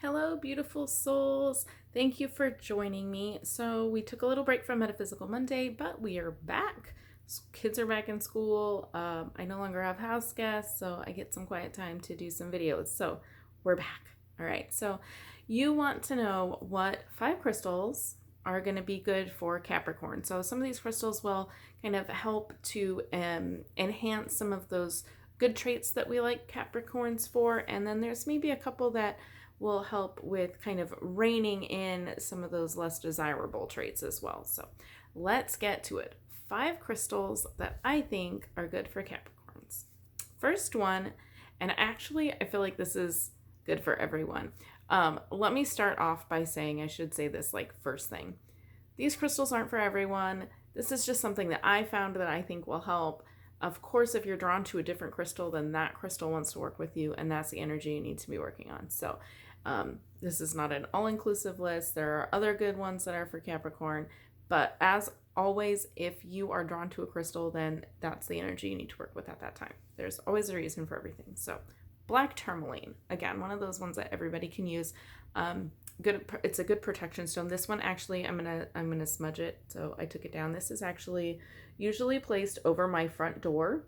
Hello, beautiful souls. Thank you for joining me. So, we took a little break from Metaphysical Monday, but we are back. Kids are back in school. I no longer have house guests, so I get some quiet time to do some videos. So, we're back. All right. So, you want to know what 5 crystals are going to be good for Capricorn. So, some of these crystals will kind of help to enhance some of those good traits that we like Capricorns for. And then there's maybe a couple that will help with kind of reining in some of those less desirable traits as well. So let's get to it. 5 crystals that I think are good for Capricorns. First one, and actually I feel like this is good for everyone. Let me start off by saying, I should say this like first thing. These crystals aren't for everyone. This is just something that I found that I think will help. Of course, if you're drawn to a different crystal, then that crystal wants to work with you, and that's the energy you need to be working on. So this is not an all-inclusive list. There are other good ones that are for Capricorn, but as always, if you are drawn to a crystal, then that's the energy you need to work with at that time. There's always a reason for everything. So black tourmaline, again, one of those ones that everybody can use. It's a good protection stone. This one actually, I'm gonna smudge it, so I took it down. This is actually usually placed over my front door.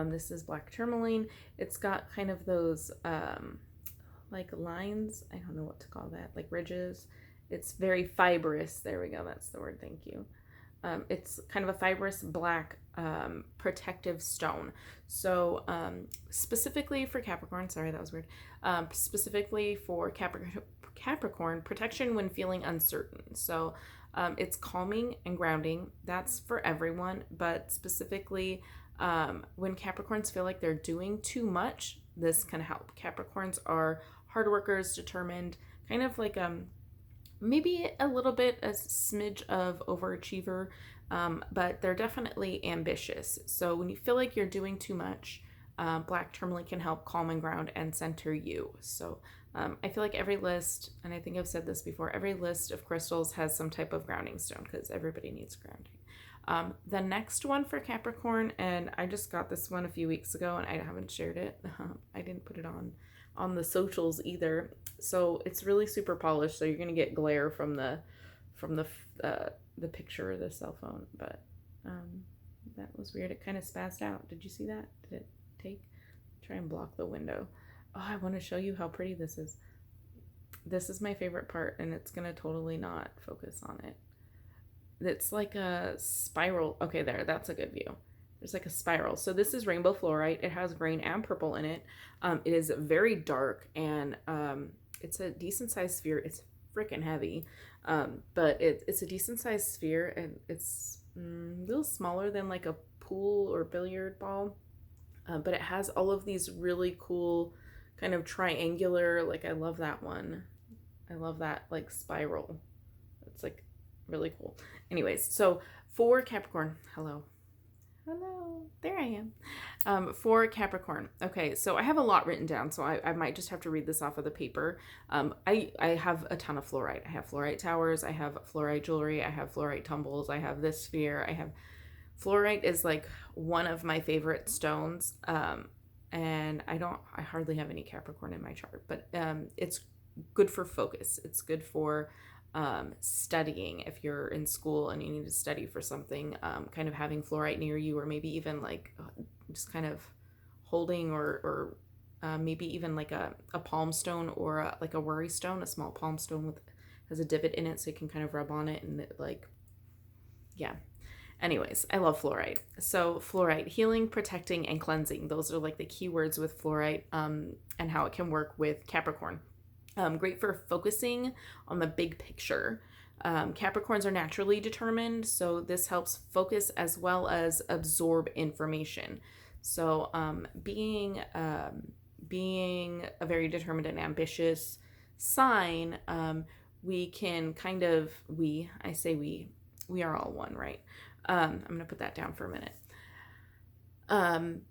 This is black tourmaline. It's got kind of those like lines, I don't know what to call that, like ridges. It's very fibrous. There we go, that's the word. Thank you. It's kind of a fibrous black protective stone. So specifically for Capricorn, sorry, that was weird. Specifically for Capricorn, protection when feeling uncertain. So it's calming and grounding. That's for everyone, but specifically when Capricorns feel like they're doing too much, this can help. Capricorns are hard workers, determined, kind of like maybe a little bit a smidge of overachiever, but they're definitely ambitious. So when you feel like you're doing too much, black tourmaline can help calm and ground and center you. So I feel like every list, and I think I've said this before, every list of crystals has some type of grounding stone because everybody needs grounding. The next one for Capricorn, and I just got this one a few weeks ago and I haven't shared it. I didn't put it on the socials either. So it's really super polished, so you're gonna get glare from the picture of the cell phone. But that was weird. It kind of spazzed out. Did you see that? Did it take? Try and block the window. Oh, I want to show you how pretty this is. This is my favorite part, and it's gonna totally not focus on it. It's like a spiral. Okay, there, that's a good view. There's like a spiral. So this is rainbow fluorite. It has green and purple in it. It is very dark, and it's a decent sized sphere. It's freaking heavy, but it's a decent sized sphere, and it's a little smaller than like a pool or billiard ball. But it has all of these really cool kind of triangular, like I love that one. I love that like spiral. It's like really cool. Anyways, so for Capricorn, hello, there I am. For Capricorn, okay, so I have a lot written down, so I might just have to read this off of the paper. I have a ton of fluorite. I have fluorite towers, I have fluorite jewelry, I have fluorite tumbles, I have this sphere, I have fluorite is like one of my favorite stones. And I hardly have any Capricorn in my chart, but it's good for focus. It's good for studying if you're in school and you need to study for something, kind of having fluorite near you, or maybe even like just kind of holding or maybe even like a palm stone or like a worry stone, a small palm stone has a divot in it so you can kind of rub on it and it like, yeah. Anyways, I love fluorite. So fluorite, healing, protecting, and cleansing. Those are like the key words with fluorite, and how it can work with Capricorn. Great for focusing on the big picture. Capricorns are naturally determined, so this helps focus as well as absorb information. So being a very determined and ambitious sign, we can kind of, we are all one, right? I'm going to put that down for a minute.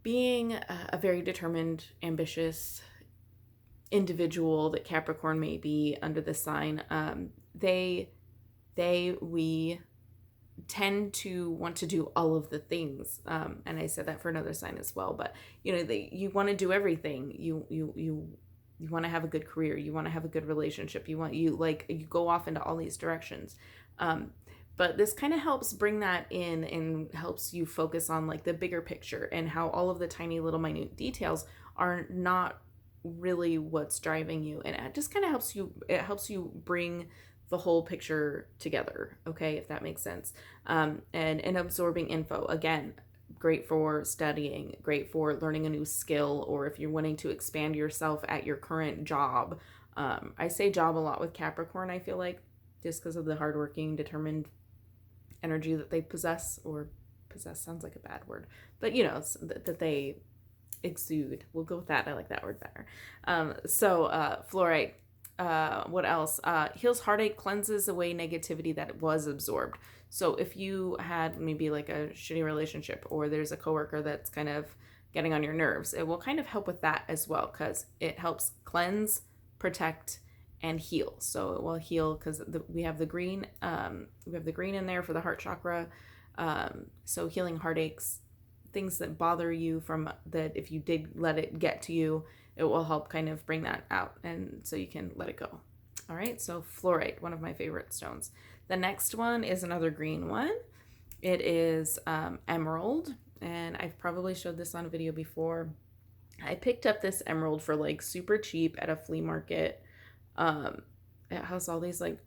Being a very determined, ambitious individual that Capricorn may be under the sign, we tend to want to do all of the things. And I said that for another sign as well, but you want to do everything. You You want to have a good career. You want to have a good relationship. You go off into all these directions. But this kind of helps bring that in and helps you focus on like the bigger picture and how all of the tiny little minute details are not really what's driving you. And it just kind of helps you bring the whole picture together. Okay. If that makes sense. And absorbing info, again, great for studying, great for learning a new skill, or if you're wanting to expand yourself at your current job. I say job a lot with Capricorn, I feel like, just because of the hardworking, determined energy that they possess, or possess sounds like a bad word, but you know, that they exude. We'll go with that. I like that word better. Fluorite. What else? Heals heartache, cleanses away negativity that was absorbed. So if you had maybe like a shitty relationship, or there's a coworker that's kind of getting on your nerves, it will kind of help with that as well, because it helps cleanse, protect, and heal. So it will heal because we have the green. We have the green in there for the heart chakra. So healing heartaches, things that bother you from that, if you did let it get to you, it will help kind of bring that out, and so you can let it go. All right, so fluorite, one of my favorite stones. The next one is another green one. It is emerald, and I've probably showed this on a video before. I picked up this emerald for like super cheap at a flea market. It has all these like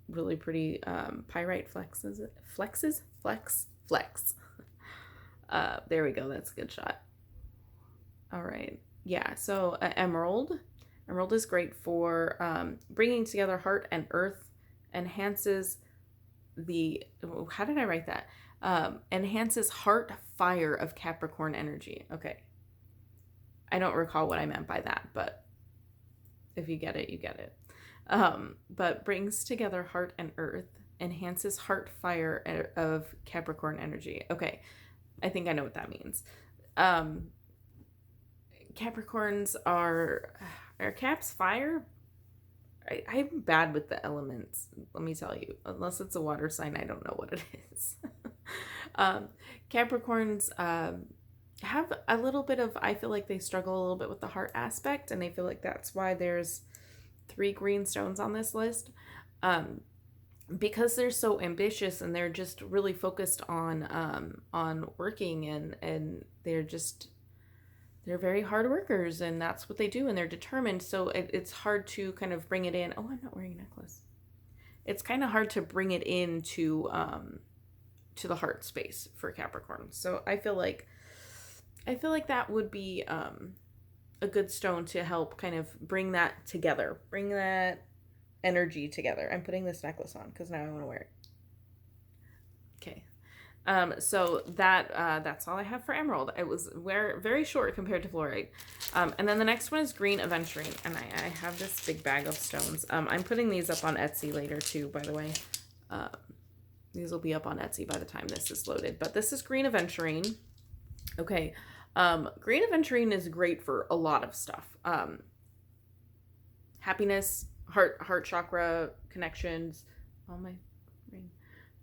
really pretty pyrite flexes. Flex. There we go. That's a good shot. All right. Yeah. So emerald is great for bringing together heart and earth, enhances how did I write that? Enhances heart fire of Capricorn energy. Okay. I don't recall what I meant by that, but if you get it, you get it. But brings together heart and earth, enhances heart fire of Capricorn energy. Okay. I think I know what that means. Capricorns are Caps fire? I'm bad with the elements, let me tell you. Unless it's a water sign, I don't know what it is. Capricorns have a little bit of, I feel like they struggle a little bit with the heart aspect, and I feel like that's why there's 3 green stones on this list. Because they're so ambitious and they're just really focused on working, and they're very hard workers, and that's what they do, and they're determined. So it's hard to kind of bring it in. Oh, I'm not wearing a necklace. It's kind of hard to bring it into to the heart space for Capricorn. So I feel like that would be a good stone to help kind of bring that together, bring that energy together. I'm putting this necklace on because now I want to wear it. Okay. So that's all I have for emerald. It was very short compared to fluorite. And then the next one is green aventurine, and I have this big bag of stones. I'm putting these up on Etsy later too, by the way. These will be up on Etsy by the time this is loaded. But this is green aventurine. Okay. Green aventurine is great for a lot of stuff. Happiness, heart chakra connections. Oh, my ring.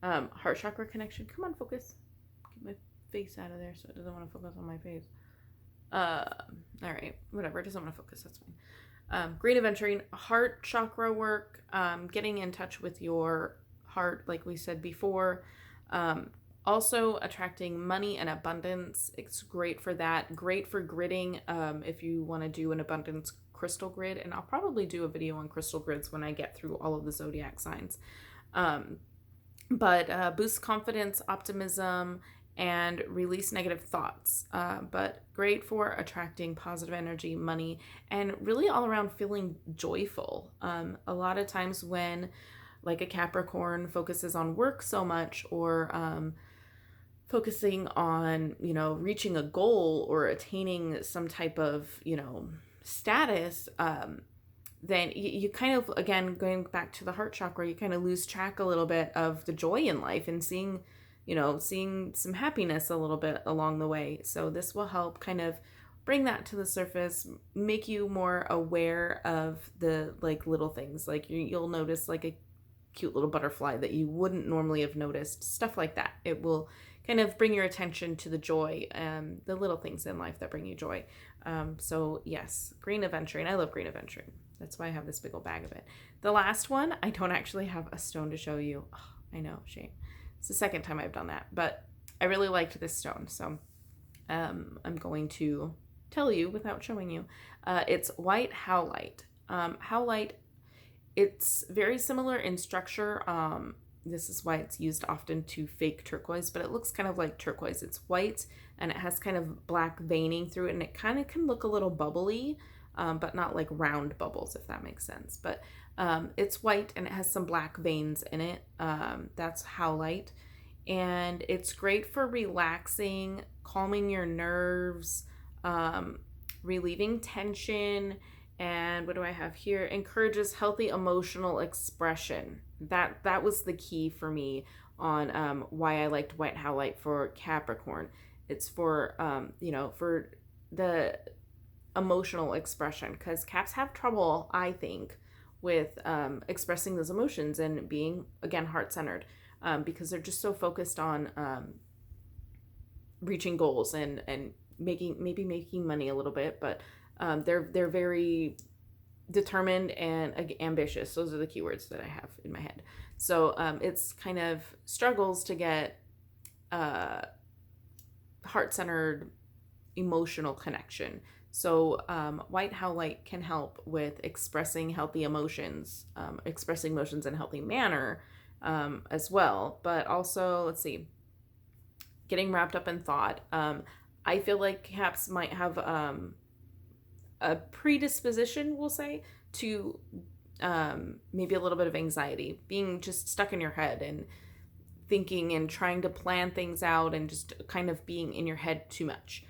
Heart chakra connection. Come on, focus. Get my face out of there so it doesn't want to focus on my face. All right, whatever. It doesn't want to focus. That's fine. Green aventurine, heart chakra work, getting in touch with your heart, like we said before. Also attracting money and abundance. It's great for that. Great for gridding. If you want to do an abundance crystal grid, and I'll probably do a video on crystal grids when I get through all of the zodiac signs. But boosts confidence, optimism, and release negative thoughts. But great for attracting positive energy, money, and really all around feeling joyful. A lot of times when like a Capricorn focuses on work so much, or focusing on, reaching a goal or attaining some type of, status, then you kind of, again, going back to the heart chakra, you kind of lose track a little bit of the joy in life and seeing some happiness a little bit along the way. So this will help kind of bring that to the surface, make you more aware of the like little things. Like you'll notice like a cute little butterfly that you wouldn't normally have noticed, stuff like that. It will kind of bring your attention to the joy, the little things in life that bring you joy. So yes, green aventurine. I love green aventurine. That's why I have this big old bag of it. The last one, I don't actually have a stone to show you. Oh, I know, shame. It's the second time I've done that, but I really liked this stone, so I'm going to tell you without showing you. It's white howlite. Howlite, it's very similar in structure. This is why it's used often to fake turquoise, but it looks kind of like turquoise. It's white and it has kind of black veining through it, and it kind of can look a little bubbly, but not like round bubbles, if that makes sense. But it's white and it has some black veins in it. That's howlite. And it's great for relaxing, calming your nerves, relieving tension. And what do I have here? Encourages healthy emotional expression. That was the key for me on why I liked white howlite for Capricorn. It's for for the emotional expression, because Caps have trouble, I think, with expressing those emotions and being, again, heart-centered, because they're just so focused on reaching goals and making money a little bit, but they're very determined and ambitious. Those are the keywords that I have in my head. So it's kind of struggles to get heart-centered emotional connection. So white howlite can help with expressing healthy emotions, expressing emotions in a healthy manner as well. But also, let's see, getting wrapped up in thought. I feel like Caps might have a predisposition, we'll say, to maybe a little bit of anxiety, being just stuck in your head and thinking and trying to plan things out and just kind of being in your head too much.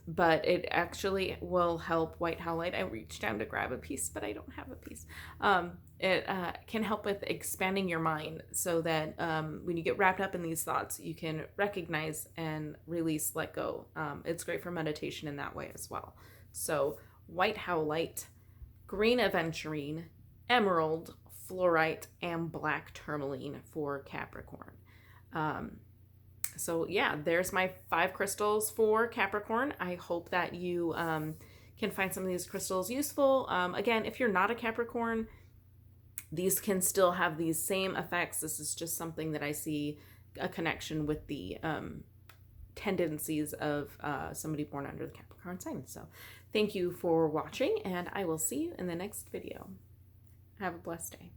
But it actually will help white howlite. I reached down to grab a piece, but I don't have a piece. It can help with expanding your mind so that when you get wrapped up in these thoughts, you can recognize and release, let go. It's great for meditation in that way as well. So white howlite, green aventurine, emerald, fluorite, and black tourmaline for Capricorn. So yeah, there's my 5 crystals for Capricorn. I hope that you can find some of these crystals useful. Again, if you're not a Capricorn, these can still have these same effects. This is just something that I see a connection with the tendencies of somebody born under the Capricorn sign. So thank you for watching, and I will see you in the next video. Have a blessed day.